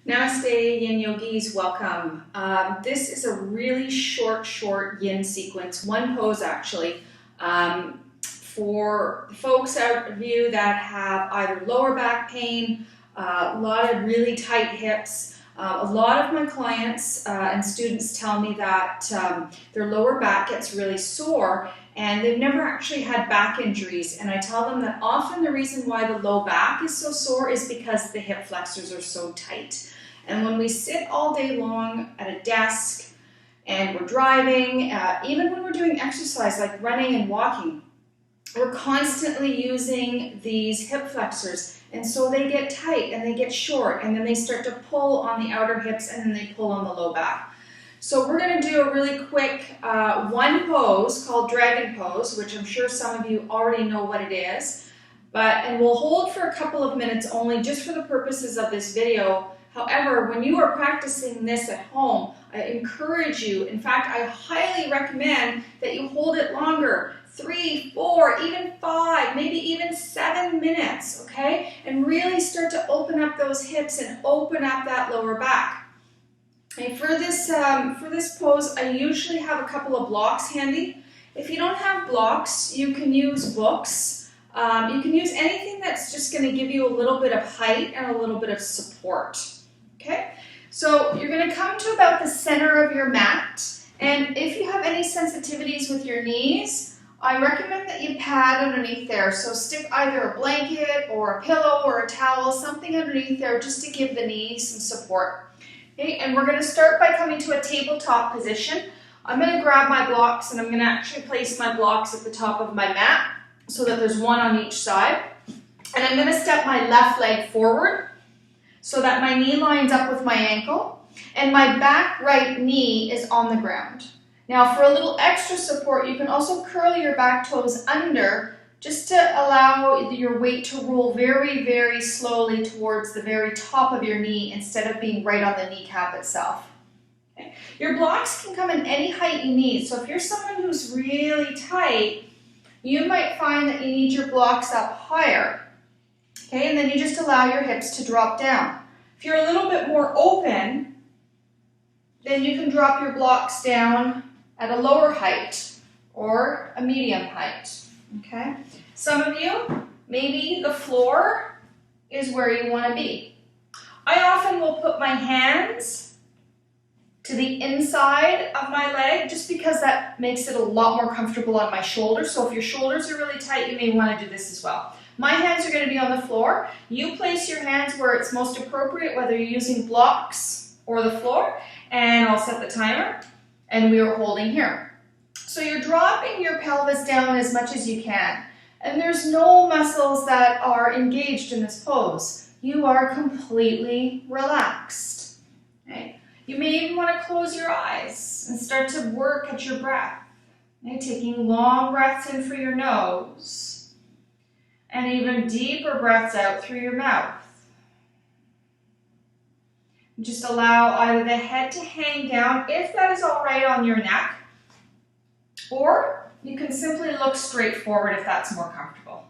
Namaste, Yin Yogis, welcome. This is a really short Yin sequence, one pose actually, for folks out of you that have either lower back pain, a lot of really tight hips. A lot of my clients and students tell me that their lower back gets really sore and they've never actually had back injuries, and I tell them that often the reason why the low back is so sore is because the hip flexors are so tight. And when we sit all day long at a desk and we're driving, even when we're doing exercise like running and walking, we're constantly using these hip flexors, and so they get tight and they get short, and then they start to pull on the outer hips and then they pull on the low back. So we're going to do a really quick one pose called Dragon Pose, which I'm sure some of you already know what it is, and we'll hold for a couple of minutes only just for the purposes of this video. However, when you are practicing this at home, I encourage you, in fact, I highly recommend that you hold it longer, 3, 4, even 5, maybe even 7 minutes, okay? And really start to open up those hips and open up that lower back. And for this pose, I usually have a couple of blocks handy. If you don't have blocks, you can use books. You can use anything that's just going to give you a little bit of height and a little bit of support. Okay, so you're going to come to about the center of your mat, and if you have any sensitivities with your knees, I recommend that you pad underneath there. So stick either a blanket or a pillow or a towel, something underneath there just to give the knees some support. Okay, and we're going to start by coming to a tabletop position. I'm going to grab my blocks and I'm going to actually place my blocks at the top of my mat so that there's one on each side. And I'm going to step my left leg forward so that my knee lines up with my ankle and my back right knee is on the ground. Now for a little extra support, you can also curl your back toes under just to allow your weight to roll very, very slowly towards the very top of your knee instead of being right on the kneecap itself. Okay. Your blocks can come in any height you need. So if you're someone who's really tight, you might find that you need your blocks up higher. Okay, and then you just allow your hips to drop down. If you're a little bit more open, then you can drop your blocks down at a lower height or a medium height. Okay, some of you, maybe the floor is where you want to be. I often will put my hands to the inside of my leg just because that makes it a lot more comfortable on my shoulders. So if your shoulders are really tight, you may want to do this as well. My hands are going to be on the floor. You place your hands where it's most appropriate, whether you're using blocks or the floor, and I'll set the timer, and we are holding here. So you're dropping your pelvis down as much as you can, and there's no muscles that are engaged in this pose. You are completely relaxed. Okay? You may even want to close your eyes and start to work at your breath. Okay? Taking long breaths in through your nose, and even deeper breaths out through your mouth. Just allow either the head to hang down, if that is all right on your neck, or you can simply look straight forward if that's more comfortable.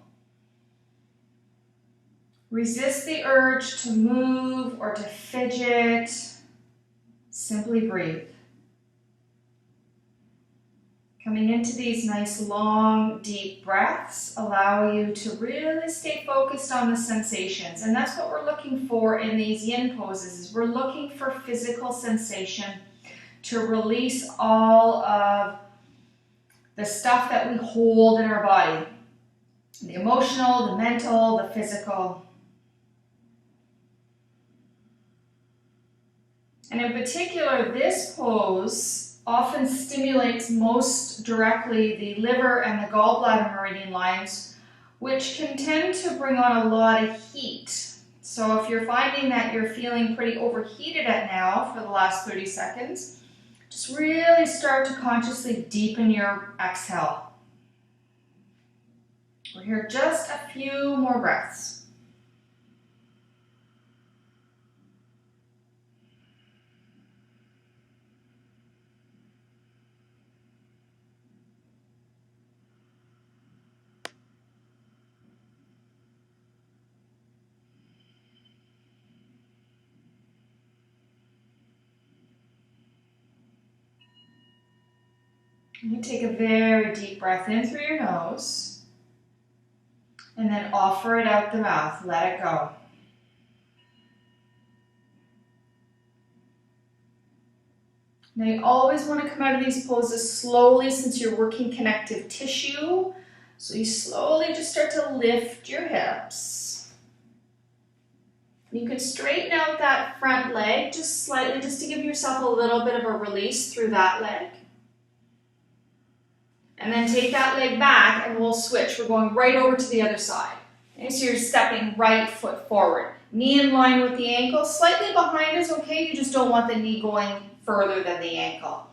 Resist the urge to move or to fidget. Simply breathe. Coming into these nice, long, deep breaths allow you to really stay focused on the sensations. And that's what we're looking for in these yin poses, is we're looking for physical sensation to release all of the stuff that we hold in our body. The emotional, the mental, the physical. And in particular, this pose often stimulates most directly the liver and the gallbladder meridian lines, which can tend to bring on a lot of heat. So if you're finding that you're feeling pretty overheated at now for the last 30 seconds, just really start to consciously deepen your exhale. We're here just a few more breaths. You take a very deep breath in through your nose and then offer it out the mouth. Let it go. Now you always want to come out of these poses slowly since you're working connective tissue. So you slowly just start to lift your hips. You can straighten out that front leg just slightly, just to give yourself a little bit of a release through that leg. And then take that leg back and we'll switch. We're going right over to the other side. Okay, so you're stepping right foot forward. Knee in line with the ankle. Slightly behind is okay. You just don't want the knee going further than the ankle.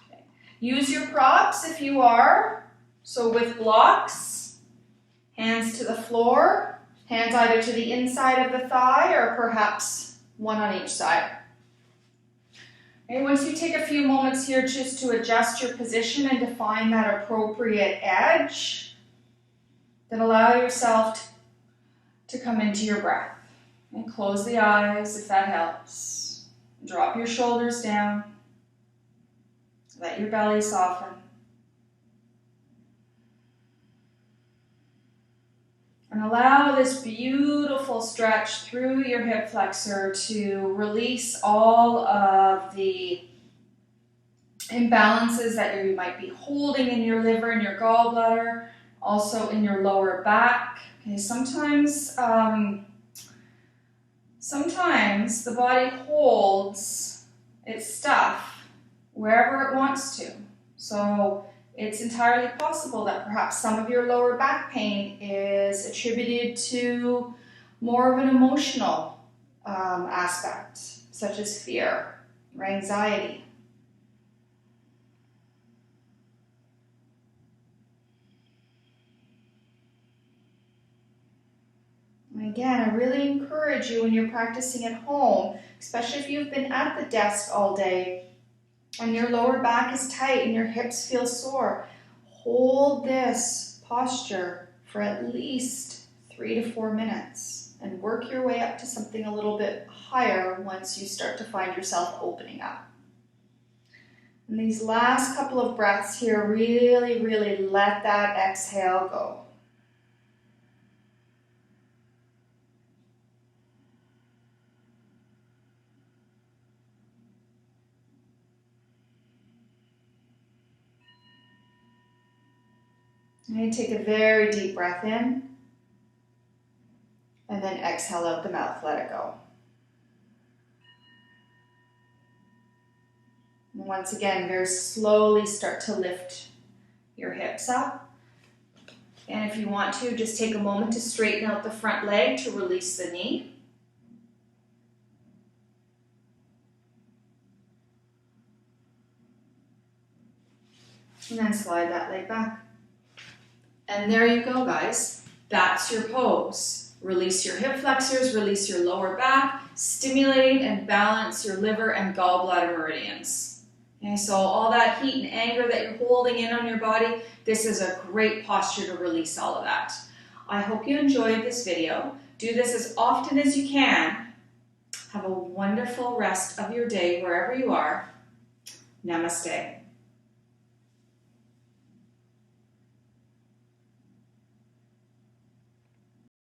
Okay. Use your props if you are. So with blocks, hands to the floor, hands either to the inside of the thigh or perhaps one on each side. Okay, once you take a few moments here just to adjust your position and to find that appropriate edge, then allow yourself to come into your breath. And close the eyes if that helps. Drop your shoulders down. Let your belly soften. And allow this beautiful stretch through your hip flexor to release all of the imbalances that you might be holding in your liver and your gallbladder, also in your lower back. Okay, sometimes the body holds its stuff wherever it wants to. So it's entirely possible that perhaps some of your lower back pain is attributed to more of an emotional aspect, such as fear or anxiety. And again, I really encourage you when you're practicing at home, especially if you've been at the desk all day, and your lower back is tight and your hips feel sore, hold this posture for at least 3 to 4 minutes and work your way up to something a little bit higher once you start to find yourself opening up. And these last couple of breaths here, really, really let that exhale go. And take a very deep breath in, and then exhale out the mouth, let it go. And once again, very slowly start to lift your hips up. And if you want to, just take a moment to straighten out the front leg to release the knee. And then slide that leg back. And there you go, guys. That's your pose. Release your hip flexors, release your lower back, stimulate and balance your liver and gallbladder meridians. Okay, so all that heat and anger that you're holding in on your body, this is a great posture to release all of that. I hope you enjoyed this video. Do this as often as you can. Have a wonderful rest of your day wherever you are. Namaste.